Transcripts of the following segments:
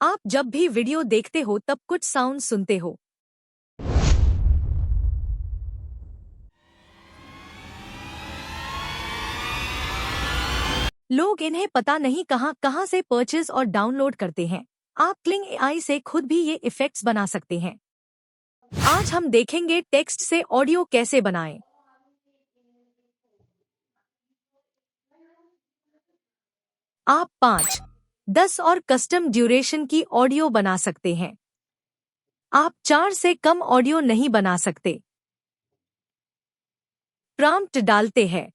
आप जब भी वीडियो देखते हो तब कुछ साउंड सुनते हो। लोग इन्हें पता नहीं कहां कहां से परचेज और डाउनलोड करते हैं। आप क्लिंग एआई से खुद भी ये इफेक्ट्स बना सकते हैं। आज हम देखेंगे टेक्स्ट से ऑडियो कैसे बनाएं। आप 5, 10 और कस्टम ड्यूरेशन की ऑडियो बना सकते हैं। आप 4 से कम ऑडियो नहीं बना सकते। प्रॉम्प्ट डालते हैं।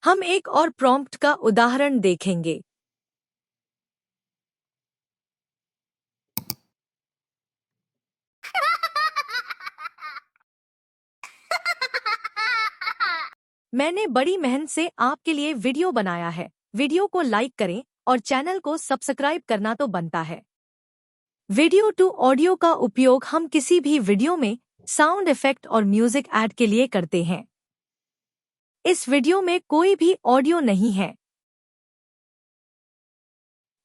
हम एक और प्रॉम्प्ट का उदाहरण देखेंगे। मैंने बड़ी मेहनत से आपके लिए वीडियो बनाया है। वीडियो को लाइक करें और चैनल को सब्सक्राइब करना तो बनता है। वीडियो टू ऑडियो का उपयोग हम किसी भी वीडियो में साउंड इफेक्ट और म्यूजिक ऐड के लिए करते हैं। इस वीडियो में कोई भी ऑडियो नहीं है।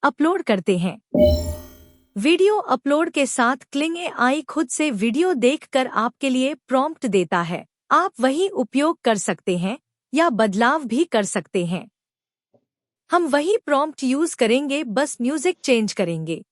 अपलोड करते हैं। वीडियो अपलोड के साथ क्लिंग एआई खुद से वीडियो देखकर आपके लिए प्रॉम्प्ट देता है। आप वही उपयोग कर सकते हैं या बदलाव भी कर सकते हैं। हम वही प्रॉम्प्ट यूज करेंगे, बस म्यूजिक चेंज करेंगे।